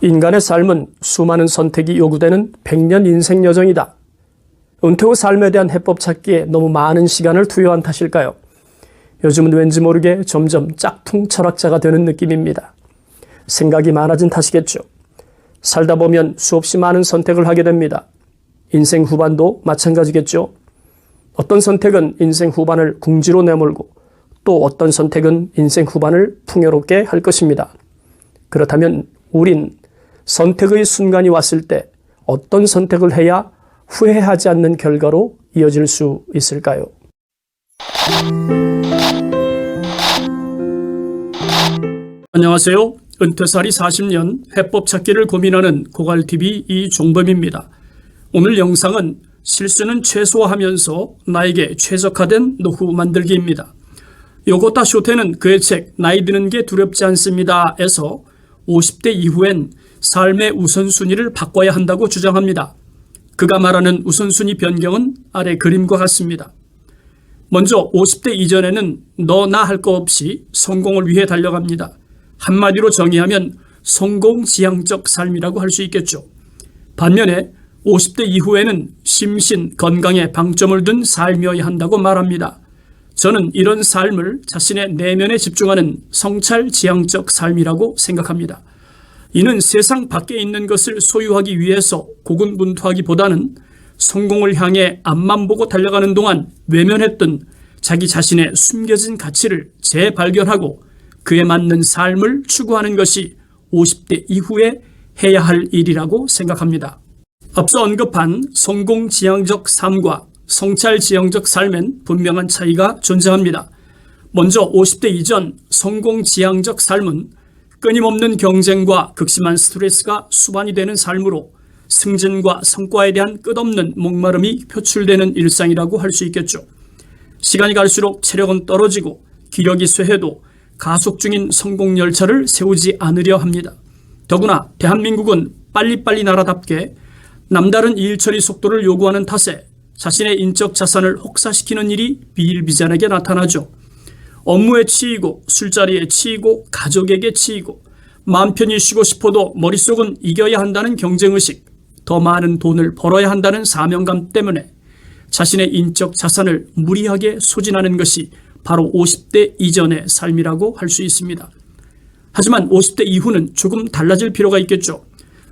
인간의 삶은 수많은 선택이 요구되는 100년 인생 여정이다. 은퇴 후 삶에 대한 해법 찾기에 너무 많은 시간을 투여한 탓일까요? 요즘은 왠지 모르게 점점 짝퉁 철학자가 되는 느낌입니다. 생각이 많아진 탓이겠죠. 살다 보면 수없이 많은 선택을 하게 됩니다. 인생 후반도 마찬가지겠죠. 어떤 선택은 인생 후반을 궁지로 내몰고 또 어떤 선택은 인생 후반을 풍요롭게 할 것입니다. 그렇다면 우린 선택의 순간이 왔을 때 어떤 선택을 해야 후회하지 않는 결과로 이어질 수 있을까요? 안녕하세요. 은퇴살이 40년 해법 찾기를 고민하는 고갈TV 이종범입니다. 오늘 영상은 실수는 최소화하면서 나에게 최적화된 노후 만들기입니다. 요거타 쇼테는 그의 책 나이 드는 게 두렵지 않습니다 에서 50대 이후엔 삶의 우선순위를 바꿔야 한다고 주장합니다. 그가 말하는 우선순위 변경은 아래 그림과 같습니다. 먼저 50대 이전에는 너나 할 거 없이 성공을 위해 달려갑니다. 한마디로 정의하면 성공지향적 삶이라고 할 수 있겠죠. 반면에 50대 이후에는 심신, 건강에 방점을 둔 삶이어야 한다고 말합니다. 저는 이런 삶을 자신의 내면에 집중하는 성찰지향적 삶이라고 생각합니다. 이는 세상 밖에 있는 것을 소유하기 위해서 고군분투하기보다는 성공을 향해 앞만 보고 달려가는 동안 외면했던 자기 자신의 숨겨진 가치를 재발견하고 그에 맞는 삶을 추구하는 것이 50대 이후에 해야 할 일이라고 생각합니다. 앞서 언급한 성공지향적 삶과 성찰지향적 삶엔 분명한 차이가 존재합니다. 먼저 50대 이전 성공지향적 삶은 끊임없는 경쟁과 극심한 스트레스가 수반이 되는 삶으로 승진과 성과에 대한 끝없는 목마름이 표출되는 일상이라고 할 수 있겠죠. 시간이 갈수록 체력은 떨어지고 기력이 쇠해도 가속 중인 성공 열차를 세우지 않으려 합니다. 더구나 대한민국은 빨리빨리 나라답게 남다른 일 처리 속도를 요구하는 탓에 자신의 인적 자산을 혹사시키는 일이 비일비재하게 나타나죠. 업무에 치이고 술자리에 치이고 가족에게 치이고 마음 편히 쉬고 싶어도 머릿속은 이겨야 한다는 경쟁의식, 더 많은 돈을 벌어야 한다는 사명감 때문에 자신의 인적 자산을 무리하게 소진하는 것이 바로 50대 이전의 삶이라고 할 수 있습니다. 하지만 50대 이후는 조금 달라질 필요가 있겠죠.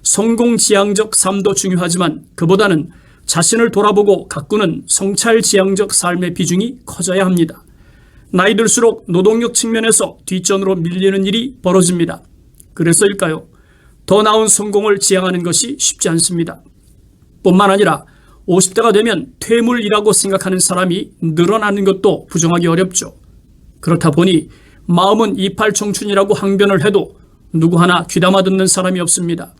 성공지향적 삶도 중요하지만 그보다는 자신을 돌아보고 가꾸는 성찰지향적 삶의 비중이 커져야 합니다. 나이 들수록 노동력 측면에서 뒷전으로 밀리는 일이 벌어집니다. 그래서일까요? 더 나은 성공을 지향하는 것이 쉽지 않습니다. 뿐만 아니라 50대가 되면 퇴물이라고 생각하는 사람이 늘어나는 것도 부정하기 어렵죠. 그렇다 보니 마음은 28 청춘이라고 항변을 해도 누구 하나 귀담아 듣는 사람이 없습니다.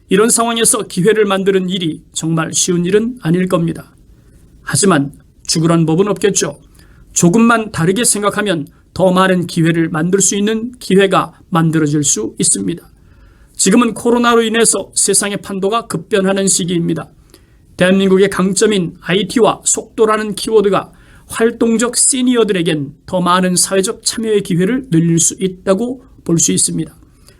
이런 상황에서 기회를 만드는 일이 정말 쉬운 일은 아닐 겁니다. 하지만 죽으란 법은 없겠죠. 조금만 다르게 생각하면 더 많은 기회를 만들 수 있는 기회가 만들어질 수 있습니다. 지금은 코로나로 인해서 세상의 판도가 급변하는 시기입니다. 대한민국의 강점인 IT와 속도라는 키워드가 활동적 시니어들에겐 더 많은 사회적 참여의 기회를 늘릴 수 있다고 볼 수 있습니다.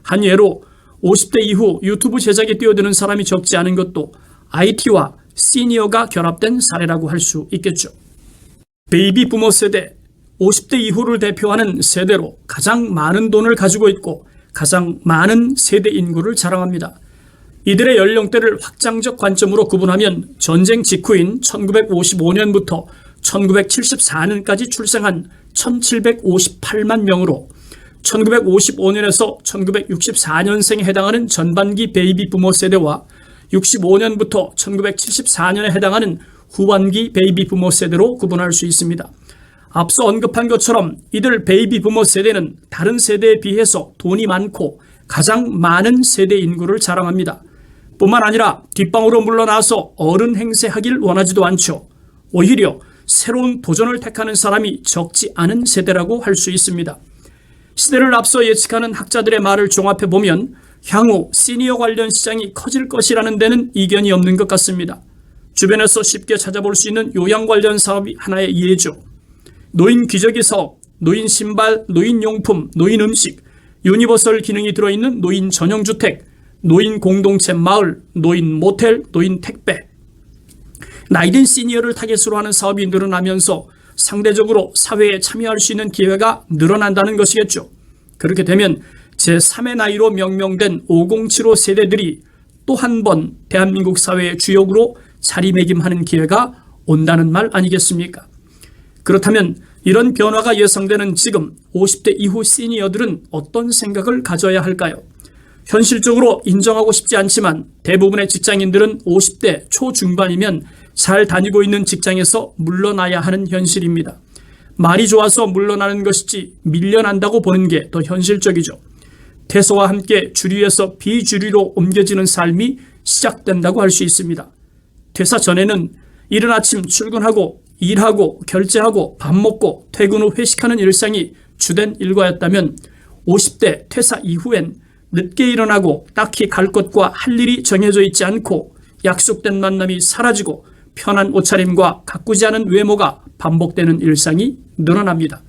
한 예로 50대 이후 유튜브 제작에 뛰어드는 사람이 적지 않은 것도 IT와 시니어가 결합된 사례라고 할 수 있겠죠. 베이비 부모 세대, 50대 이후를 대표하는 세대로 가장 많은 돈을 가지고 있고 가장 많은 세대 인구를 자랑합니다. 이들의 연령대를 확장적 관점으로 구분하면 전쟁 직후인 1955년부터 1974년까지 출생한 1758만 명으로 1955년에서 1964년생에 해당하는 전반기 베이비 부모 세대와 65년부터 1974년에 해당하는 후반기 베이비 부모 세대로 구분할 수 있습니다. 앞서 언급한 것처럼 이들 베이비 부모 세대는 다른 세대에 비해서 돈이 많고 가장 많은 세대 인구를 자랑합니다. 뿐만 아니라 뒷방으로 물러나서 어른 행세하길 원하지도 않죠. 오히려 새로운 도전을 택하는 사람이 적지 않은 세대라고 할 수 있습니다. 시대를 앞서 예측하는 학자들의 말을 종합해보면 향후 시니어 관련 시장이 커질 것이라는 데는 이견이 없는 것 같습니다. 주변에서 쉽게 찾아볼 수 있는 요양 관련 사업이 하나의 예죠. 노인 기저귀 사업, 노인 신발, 노인 용품, 노인 음식, 유니버설 기능이 들어있는 노인 전용주택, 노인 공동체 마을, 노인 모텔, 노인 택배. 나이든 시니어를 타겟으로 하는 사업이 늘어나면서 상대적으로 사회에 참여할 수 있는 기회가 늘어난다는 것이겠죠. 그렇게 되면 제3의 나이로 명명된 5075 세대들이 또 한 번 대한민국 사회의 주역으로 자리매김하는 기회가 온다는 말 아니겠습니까? 그렇다면 이런 변화가 예상되는 지금 50대 이후 시니어들은 어떤 생각을 가져야 할까요? 현실적으로 인정하고 싶지 않지만 대부분의 직장인들은 50대 초중반이면 잘 다니고 있는 직장에서 물러나야 하는 현실입니다. 말이 좋아서 물러나는 것이지 밀려난다고 보는 게 더 현실적이죠. 퇴소와 함께 주류에서 비주류로 옮겨지는 삶이 시작된다고 할 수 있습니다. 퇴사 전에는 이른 아침 출근하고 일하고 결제하고 밥 먹고 퇴근 후 회식하는 일상이 주된 일과였다면 50대 퇴사 이후엔 늦게 일어나고 딱히 갈 것과 할 일이 정해져 있지 않고 약속된 만남이 사라지고 편한 옷차림과 가꾸지 않은 외모가 반복되는 일상이 늘어납니다.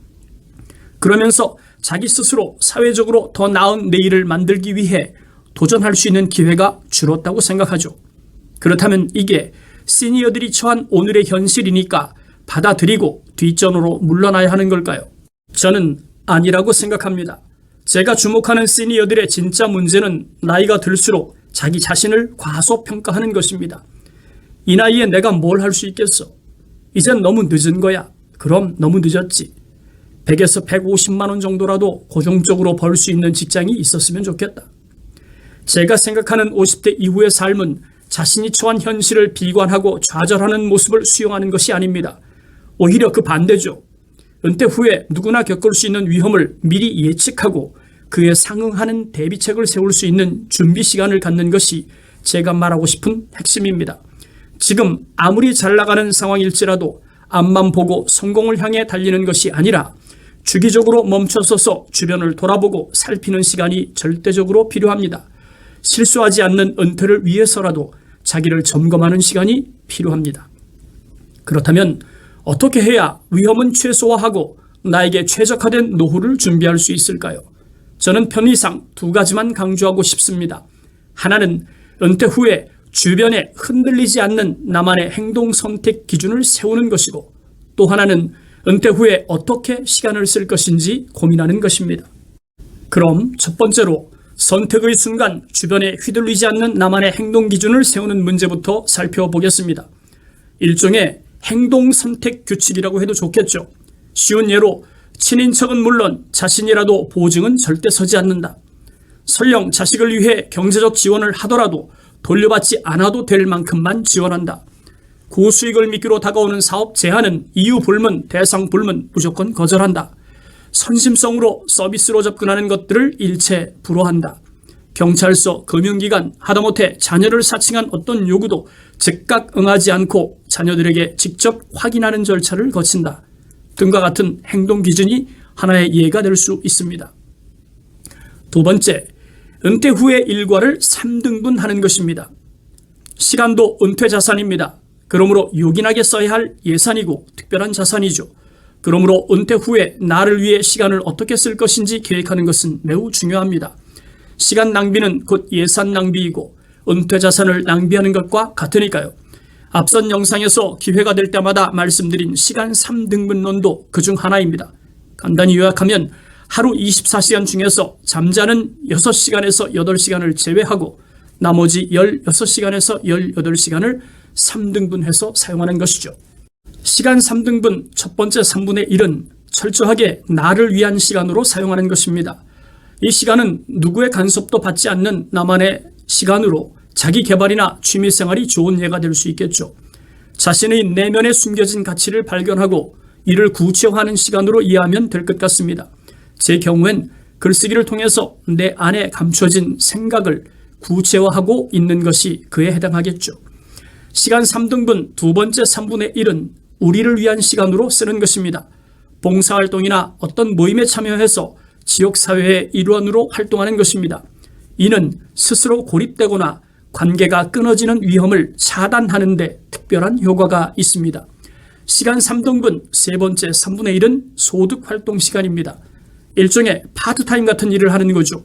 그러면서 자기 스스로 사회적으로 더 나은 내일을 만들기 위해 도전할 수 있는 기회가 줄었다고 생각하죠. 그렇다면 이게 시니어들이 처한 오늘의 현실이니까 받아들이고 뒷전으로 물러나야 하는 걸까요? 저는 아니라고 생각합니다. 제가 주목하는 시니어들의 진짜 문제는 나이가 들수록 자기 자신을 과소평가하는 것입니다. 이 나이에 내가 뭘 할 수 있겠어? 이젠 너무 늦은 거야. 그럼 너무 늦었지. 100에서 150만 원 정도라도 고정적으로 벌 수 있는 직장이 있었으면 좋겠다. 제가 생각하는 50대 이후의 삶은 자신이 처한 현실을 비관하고 좌절하는 모습을 수용하는 것이 아닙니다. 오히려 그 반대죠. 은퇴 후에 누구나 겪을 수 있는 위험을 미리 예측하고 그에 상응하는 대비책을 세울 수 있는 준비 시간을 갖는 것이 제가 말하고 싶은 핵심입니다. 지금 아무리 잘 나가는 상황일지라도 앞만 보고 성공을 향해 달리는 것이 아니라 주기적으로 멈춰서서 주변을 돌아보고 살피는 시간이 절대적으로 필요합니다. 실수하지 않는 은퇴를 위해서라도 자기를 점검하는 시간이 필요합니다. 그렇다면 어떻게 해야 위험은 최소화하고 나에게 최적화된 노후를 준비할 수 있을까요? 저는 편의상 두 가지만 강조하고 싶습니다. 하나는 은퇴 후에 주변에 흔들리지 않는 나만의 행동 선택 기준을 세우는 것이고 또 하나는 은퇴 후에 어떻게 시간을 쓸 것인지 고민하는 것입니다. 그럼 첫 번째로 선택의 순간 주변에 휘둘리지 않는 나만의 행동 기준을 세우는 문제부터 살펴보겠습니다. 일종의 행동 선택 규칙이라고 해도 좋겠죠. 쉬운 예로 친인척은 물론 자신이라도 보증은 절대 서지 않는다. 설령 자식을 위해 경제적 지원을 하더라도 돌려받지 않아도 될 만큼만 지원한다. 고수익을 미끼로 다가오는 사업 제한은 이유 불문, 대상 불문 무조건 거절한다. 선심성으로 서비스로 접근하는 것들을 일체 불허한다. 경찰서, 금융기관, 하다못해 자녀를 사칭한 어떤 요구도 즉각 응하지 않고 자녀들에게 직접 확인하는 절차를 거친다. 등과 같은 행동 기준이 하나의 예가 될 수 있습니다. 두 번째, 은퇴 후의 일과를 3등분하는 것입니다. 시간도 은퇴 자산입니다. 그러므로 요긴하게 써야 할 예산이고 특별한 자산이죠. 그러므로 은퇴 후에 나를 위해 시간을 어떻게 쓸 것인지 계획하는 것은 매우 중요합니다. 시간 낭비는 곧 예산 낭비이고 은퇴 자산을 낭비하는 것과 같으니까요. 앞선 영상에서 기회가 될 때마다 말씀드린 시간 3등분론도 그중 하나입니다. 간단히 요약하면 하루 24시간 중에서 잠자는 6시간에서 8시간을 제외하고 나머지 16시간에서 18시간을 3등분해서 사용하는 것이죠. 시간 3등분 첫 번째 3분의 1은 철저하게 나를 위한 시간으로 사용하는 것입니다. 이 시간은 누구의 간섭도 받지 않는 나만의 시간으로 자기 개발이나 취미생활이 좋은 예가 될 수 있겠죠. 자신의 내면에 숨겨진 가치를 발견하고 이를 구체화하는 시간으로 이해하면 될 것 같습니다. 제 경우엔 글쓰기를 통해서 내 안에 감춰진 생각을 구체화하고 있는 것이 그에 해당하겠죠. 시간 3등분 두 번째 3분의 1은 우리를 위한 시간으로 쓰는 것입니다. 봉사활동이나 어떤 모임에 참여해서 지역사회의 일원으로 활동하는 것입니다. 이는 스스로 고립되거나 관계가 끊어지는 위험을 차단하는 데 특별한 효과가 있습니다. 시간 3등분 세 번째 3분의 1은 소득활동 시간입니다. 일종의 파트타임 같은 일을 하는 거죠.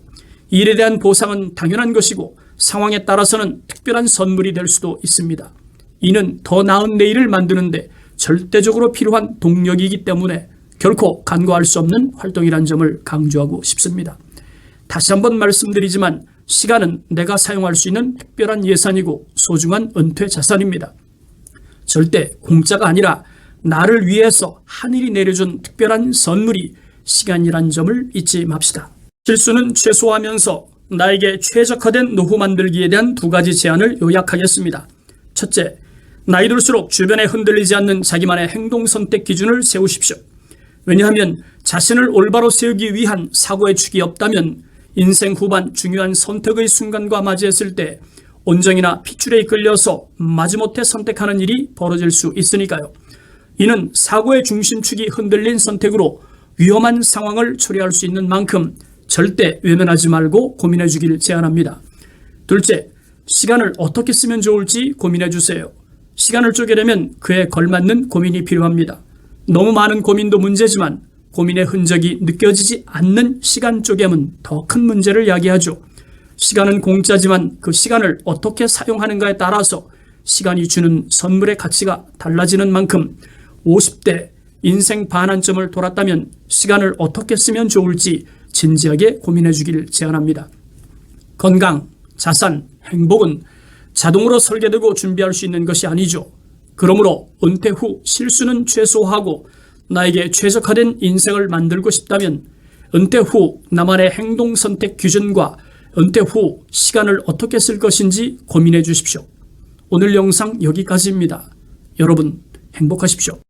일에 대한 보상은 당연한 것이고 상황에 따라서는 특별한 선물이 될 수도 있습니다. 이는 더 나은 내일을 만드는데 절대적으로 필요한 동력이기 때문에 결코 간과할 수 없는 활동이란 점을 강조하고 싶습니다. 다시 한번 말씀드리지만 시간은 내가 사용할 수 있는 특별한 예산이고 소중한 은퇴 자산입니다. 절대 공짜가 아니라 나를 위해서 하늘이 내려준 특별한 선물이 시간이란 점을 잊지 맙시다. 실수는 최소화하면서 나에게 최적화된 노후 만들기에 대한 두 가지 제안을 요약하겠습니다. 첫째, 나이 들수록 주변에 흔들리지 않는 자기만의 행동 선택 기준을 세우십시오. 왜냐하면 자신을 올바로 세우기 위한 사고의 축이 없다면 인생 후반 중요한 선택의 순간과 맞이했을 때 온정이나 핏줄에 이끌려서 마지못해 선택하는 일이 벌어질 수 있으니까요. 이는 사고의 중심축이 흔들린 선택으로 위험한 상황을 초래할 수 있는 만큼 절대 외면하지 말고 고민해 주길 제안합니다. 둘째, 시간을 어떻게 쓰면 좋을지 고민해 주세요. 시간을 쪼개려면 그에 걸맞는 고민이 필요합니다. 너무 많은 고민도 문제지만 고민의 흔적이 느껴지지 않는 시간 쪼개면 더 큰 문제를 야기하죠. 시간은 공짜지만 그 시간을 어떻게 사용하는가에 따라서 시간이 주는 선물의 가치가 달라지는 만큼 50대 인생 반환점을 돌았다면 시간을 어떻게 쓰면 좋을지 진지하게 고민해 주길 제안합니다. 건강, 자산, 행복은 자동으로 설계되고 준비할 수 있는 것이 아니죠. 그러므로 은퇴 후 실수는 최소화하고 나에게 최적화된 인생을 만들고 싶다면 은퇴 후 나만의 행동 선택 기준과 은퇴 후 시간을 어떻게 쓸 것인지 고민해 주십시오. 오늘 영상 여기까지입니다. 여러분 행복하십시오.